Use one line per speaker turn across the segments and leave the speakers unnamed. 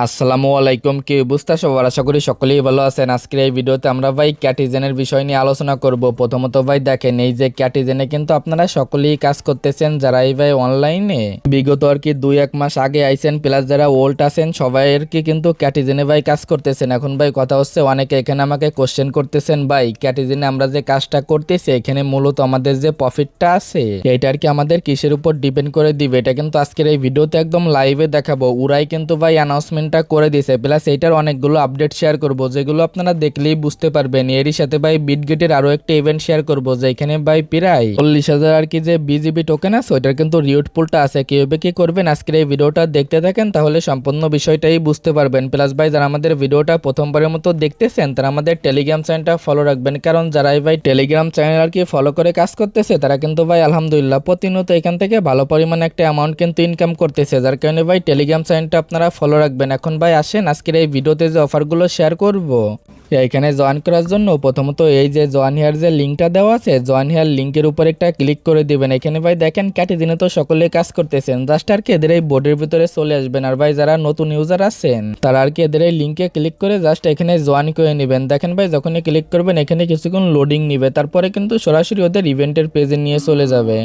আসসালামু আলাইকুম, কি অবস্থা সবার? আশা করি সকলেই ভালো আছেন। আজকের এই ভিডিওতে আমরা ভাই ক্যাটিজেনের বিষয় নিয়ে আলোচনা করব। প্রথমত ভাই দেখেন, এই যে ক্যাটিজেনে কিন্তু আপনারা সকলেই কাজ করতেছেন, যারা এই ভাই অনলাইনে বিগত আর কি 2-1 মাস আগে আইছেন, প্লাস যারা ওল্ড আছেন সবাই আর কি কিন্তু ক্যাটিজেনে ভাই কাজ করতেছেন। এখন ভাই কথা হচ্ছে, অনেকে এখানে আমাকে কোশ্চেন করতেছেন, ভাই ক্যাটিজেনে আমরা যে কাজটা করতেছি এখানে মূলত আমাদের যে প্রফিটটা আছে এটা আর কি আমাদের কিসের উপর ডিপেন্ড করে দিবে, এটা কিন্তু আজকের এই ভিডিওতে একদম লাইভে দেখাবো। ওরাই কিন্তু ভাই অ্যানাউন্সমেন্ট করে দিয়েছে, প্লাস এইটার অনেকগুলো আপডেট শেয়ার করব যেগুলো আপনারা দেখলেই বুঝতে পারবেন। এরই সাথে ভাই বিটগেটের আরো একটা ইভেন্ট শেয়ার করব, যেখানে ভাই প্রায় 40,000 আর কি যে বিজিবি টোকেন আছে ওইটার কিন্তু রিউট পুলটা আছে। কিভাবে কি করবেন আজকের এই ভিডিওটা দেখতে থাকেন, তাহলে সম্পূর্ণ বিষয়টাই বুঝতে পারবেন। প্লাস ভাই যারা আমাদের ভিডিওটা প্রথমবারের মতো দেখতেছেন তারা আমাদের টেলিগ্রাম চ্যানেলটা ফলো রাখবেন, কারণ যারাই ভাই টেলিগ্রাম চ্যানেল আর কি ফলো করে কাজ করতেছে তারা কিন্তু ভাই আলহামদুলিল্লাহ প্রতিনিয়ত এখান থেকে ভালো পরিমাণে একটা অ্যামাউন্ট কিন্তু ইনকাম করতেছে, যার কারণে ভাই টেলিগ্রাম চ্যানেলটা আপনারা ফলো রাখবেন। এখন ভাই আসেন আজকের এই ভিডিওতে যে অফারগুলো শেয়ার করব এখানে জয়েন করার জন্য প্রথমত এই যে জয়েন হেয়ার যে লিঙ্কটা দেওয়া আছে, জয়েন হেয়ার লিঙ্কের উপর একটা ক্লিক করে দিবেন। এখানে ভাই দেখেন ক্যাটিজেনে তো সকলে কাজ করতেছেন, জাস্ট আর কি এদের এই বোর্ডের ভিতরে চলে আসবেন। আর ভাই যারা নতুন ইউজার আছেন তারা আর কি এদের এই লিঙ্কে ক্লিক করে জাস্ট এখানে জয়েন করে নেবেন। দেখেন ভাই যখনই ক্লিক করবেন এখানে কিছুক্ষণ লোডিং নিবে, তারপরে কিন্তু সরাসরি ওদের ইভেন্টের পেজে নিয়ে চলে যাবে।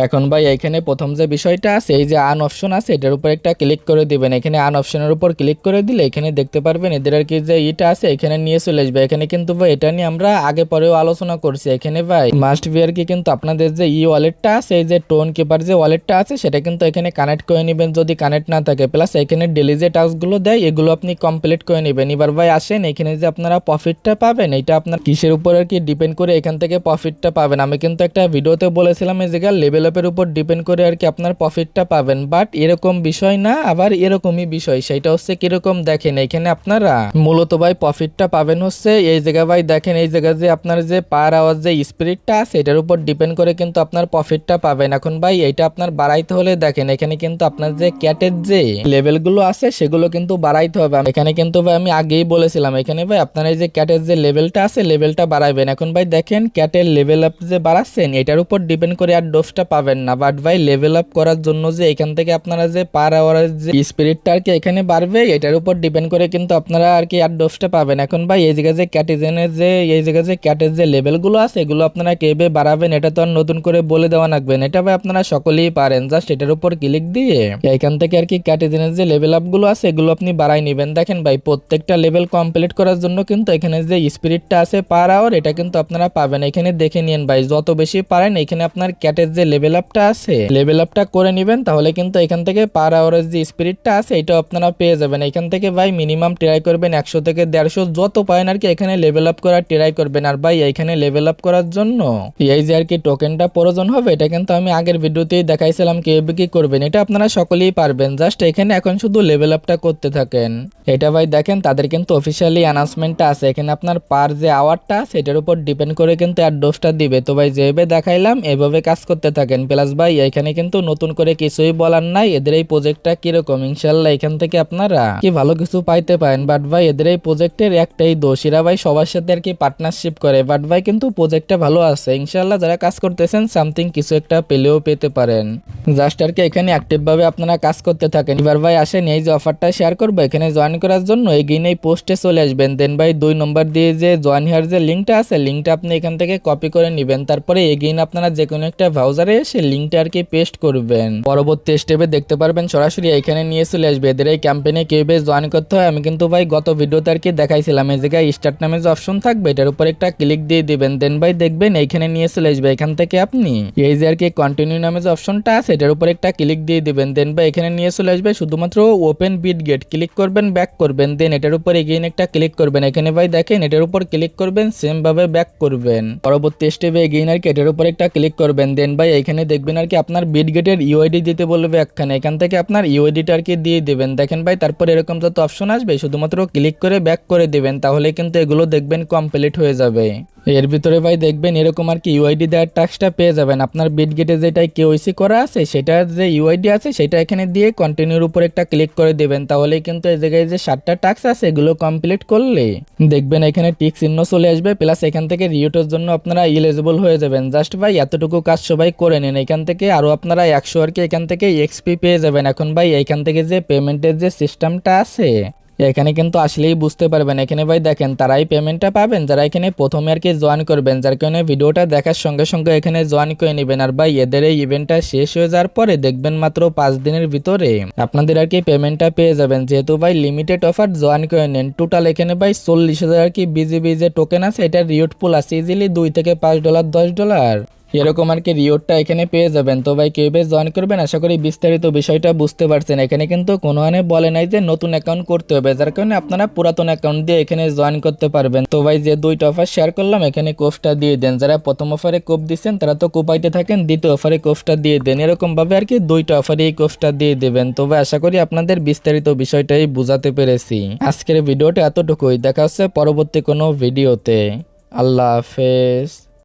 এখন ভাই এখানে প্রথম যে বিষয়টা আছে, এই যে আন অপশন আছে এটার উপর একটা ক্লিক করে দিবেন। এখানে আন অপশনের উপর ক্লিক করে দিলে এখানে দেখতে পারবেন এদের আর কি যে এটা আছে এখানে নিয়ে চলে আসবে। এখানে কিন্তু ভাই এটা নিয়ে আমরা আগে পরেও আলোচনা করছি। এখানে ভাই মাস্ট বি আর কি কিন্তু আপনাদের যে ওয়ালেটটা আছে, এই যে টোন কিপার যে ওয়ালেটটা আছে সেটা কিন্তু এখানে কানেক্ট করে নেবেন যদি কানেক্ট না থাকে। প্লাস এখানে ডেলি যে টাস্কগুলো দেয় এগুলো আপনি কমপ্লিট করে নেবেন। এবার ভাই আসেন এখানে যে আপনারা প্রফিটটা পাবেন এটা আপনার কিসের উপর আর কি ডিপেন্ড করে এখান থেকে প্রফিটটা পাবেন। আমি কিন্তু একটা ভিডিওতে বলেছিলাম এই জায়গায় লেভেল আপের উপর ডিপেন্ড করে আর কি আপনার প্রফিটটা পাবেন, বাট এরকম বিষয় না, আবার এরকমই বিষয়। সেটা হচ্ছে কিরকম দেখেন, এখানে আপনারা মূলত ভাই প্রফিটটা পাবেন হচ্ছে এই জায়গা ভাই দেখেন, এই জায়গা যে আপনার যে পার আওয়ার যে স্পিরিটটা আছে এটার উপর ডিপেন্ড করে কিন্তু আপনার প্রফিটটা পাবেন। এখন ভাই এইটা আপনার বাড়াইতে হলে দেখেন এখানে কিন্তু আপনার যে ক্যাটের যে লেভেলগুলো আছে সেগুলো কিন্তু বাড়াইতে হবে। এখানে কিন্তু ভাই আমি আগেই বলেছিলাম এখানে ভাই আপনার এই যে ক্যাটের যে লেভেলটা আছে লেভেলটা বাড়াবেন। এখন ভাই দেখেন ক্যাটের লেভেল আপ যে বাড়াচ্ছেন এটার উপর ডিপেন্ড করে আর ডোজটা পাবেন না, বাট ভাই লেভেল আপ করার জন্য যে এখান থেকে আপনারা যে পার আওয়ারের যে স্পিরিটটা আর কি এখানে বাড়বে এটার উপর ডিপেন্ড করে কিন্তু আপনারা আর কি আর ডোজটা পাবেন। এখন ভাই এই জায়গায় যে ক্যাটিজেনের যে এই জায়গায় যে ক্যাটের যে লেভেলগুলো আছে এগুলো আপনারা কিভাবে বাড়াবেন এটা তো আর নতুন করে বলে দেওয়া লাগবে না, এটা ভাই আপনারা সকলেই পারেন। জাস্ট এটার উপর ক্লিক দিয়ে এখান থেকে আর কি ক্যাটিজেনের যে লেভেল আপগুলো আছে এগুলো আপনি বাড়াই নেবেন। দেখেন ভাই প্রত্যেকটা লেভেল কমপ্লিট করার জন্য কিন্তু এখানে যে স্পিরিটটা আছে পার আওয়ার এটা কিন্তু আপনারা পাবেন। এখানে দেখে নিন ভাই যত বেশি পারেন এখানে আপনার ক্যাটের যে লেভেল আপটা আছে লেভেল আপটা করে নেবেন, তাহলে কিন্তু এখান থেকে পার আওয়ারের যে স্পিরিটটা আছে এটা আপনারা পেয়ে যাবেন। এখান থেকে ভাই মিনিমাম ট্রাই করবেন 100 থেকে 150 যত পারেন আর কি এখানে লেভেল আপ করার ট্রাই করবেন। আর ভাই এখানে লেভেল আপ করার জন্য এই যে আর কি টোকেনটা প্রয়োজন হবে এটা কিন্তু আমি আগের ভিডিওতেই দেখাইছিলাম কিভাবে কি করবেন, এটা আপনারা সকলেই পারবেন। জাস্ট এখানে এখন শুধু লেভেল আপটা করতে থাকেন। এটা ভাই দেখেন তাদের কিন্তু অফিসিয়ালি অ্যানাউন্সমেন্টটা আছে, এখানে আপনার পার যে আওয়ারটা সেটার উপর ডিপেন্ড করে কিন্তু আর ডোজটা দিবে। তো ভাই যেভাবে দেখাইলাম এভাবে কাজ করতে থাকেন। প্লাস ভাই এখানে কিন্তু নতুন করে কিছুই বলার নাই, এদের এই প্রজেক্টটা কিরকম ইনশাল্লাহ এখান থেকে আপনারা কি ভালো কিছু পাইতে পারেন। বাট ভাই এদের এই প্রজেক্টের একটাই দোষ, এরা ভাই সবার সাথে আর কি পার্টনারশিপ করে, বাট ভাই কিন্তু প্রজেক্টটা ভালো আছে ইনশাল্লাহ। যারা কাজ করতেছেন সামথিং কিছু একটা পেলেও পেতে পারেন। জাস্ট আর কি এখানে অ্যাক্টিভ ভাবে আপনারা কাজ করতে থাকেন। এবার ভাই আসেন এই যে অফারটা শেয়ার করবো এখানে জয়েন করার জন্য এগিয়ে এই পোস্টে চলে আসবেন। দেন ভাই 2 নম্বর দিয়ে যে জয়েন হেয়ার যে লিঙ্কটা আছে লিঙ্কটা আপনি এখান থেকে কপি করে নেবেন, তারপরে এগিয়ে আপনারা যে কোনো একটা ব্রাউজারে এসে লিঙ্কটা আর কি পেস্ট করবেন। পরবর্তী স্টেপে দেখতে পারবেন সরাসরি এখানে নিয়ে চলে আসবে। এদের এই ক্যাম্পেইনে কিভাবে জয়েন করতে হয় আমি কিন্তু ভাই গত ভিডিওতে আর কি দেখাইছিলাম। এই জায়গায় স্টার্ট নামে যে অপশন থাকবে এটার উপর একটা ক্লিক দিয়ে দিবেন। দেন ভাই দেখবেন এইখানে নিয়ে চলে আসবে। এখান থেকে আপনি এই যে আর কি কন্টিনিউ নামে যে অপশনটা আছে এটার উপর একটা ক্লিক দিয়ে দিবেন। দেন ভাই এখানে নিয়ে চলে আসবে শুধুমাত্র ওপেন বিটগেট, ক্লিক করবেন ব্যাক করবেন। দেন এটার উপর এগেইন একটা ক্লিক করবেন। এখানে ভাই দেখেন এটার উপর ক্লিক করবেন সেম ভাবে ব্যাক করবেন। পরবর্তী স্টেপে এগেইন আর কি এটার উপর একটা ক্লিক করবেন। দেন ভাই এখানে দেখবেন আর কি আপনার বিটগেটের ইউআইডি দিতে বলবে একখানে, এখান থেকে আপনার ইউআইডিটা আর কি দিয়ে দিবেন। দেখেন ভাই তারপর এরকম যত অপশন আসবে শুধুমাত্র ক্লিক করে ব্যাক করে দিবেন, তাহলে কিন্তু এগুলো দেখবেন কমপ্লিট হয়ে যাবে। এর ভিতরে ভাই দেখবেন এরকম আর কি ইউআইডি দেওয়ার টাস্কটা পেয়ে যাবেন। আপনার বিটগেটে যেটাই কেওয়াইসি করা আছে সেটার যে ইউআইডি আছে সেটা এখানে দিয়ে কন্টিনিউর উপর একটা ক্লিক করে দেবেন, তাহলেই কিন্তু এই জায়গায় যে 7টা টাস্ক আছে এগুলো কমপ্লিট করলে দেখবেন এখানে টিক চিহ্ন চলে আসবে, প্লাস এখান থেকে রিওটের জন্য আপনারা এলিজিবল হয়ে যাবেন। জাস্ট ভাই এতটুকু কাজ সবাই করে নেন, এখান থেকে আরও আপনারা 100 আর কি এখান থেকে এক্সপি পেয়ে যাবেন। এখন ভাই এখান থেকে যে পেমেন্টের যে সিস্টেমটা আছে এখানে কিন্তু আসলেই বুঝতে পারবেন। এখানে ভাই দেখেন তারাই পেমেন্টটা পাবেন যারা এখানে প্রথমে আর কি জয়েন করবেন, যার কারণে ভিডিওটা দেখার সঙ্গে সঙ্গে এখানে জয়েন করে নেবেন। আর ভাই এদের এই ইভেন্টটা শেষ হয়ে যাওয়ার পরে দেখবেন মাত্র 5 দিনের ভিতরে আপনাদের আর কি পেমেন্টটা পেয়ে যাবেন। যেহেতু ভাই লিমিটেড অফার জয়েন করে নেন, টোটাল এখানে ভাই 40,000 আর কি বিজিবি যে টোকেন আছে এটা রিওট পুল আছে, ইজিলি $2 থেকে $5 $10 এরকম আর কি রিওরটা এখানে পেয়ে যাবেন। তো ভাই কিভাবে জয়েন করবেন আশা করি বিস্তারিত বিষয়টা বুঝতে পারছেন। এখানে কিন্তু কোনো আনে বলে নাই যে নতুন অ্যাকাউন্ট করতে হবে, যার কারণে আপনারা পুরাতন অ্যাকাউন্ট দিয়ে এখানে জয়েন করতে পারবেন। তো ভাই যে 2টা অফার শেয়ার করলাম এখানে কোপটা দিয়ে দেন, যারা প্রথম অফারে কোপ দিচ্ছেন তারা তো কোপাইতে থাকেন, দ্বিতীয় অফারে কোপটা দিয়ে দেন, এরকম ভাবে আর কি 2টা অফারে এই কোপটা দিয়ে দেবেন। তো ভাই আশা করি আপনাদের বিস্তারিত বিষয়টাই বুঝাতে পেরেছি। আজকের ভিডিওটা এতটুকুই, দেখা হচ্ছে পরবর্তী কোনো ভিডিওতে। আল্লাহ হাফেজ।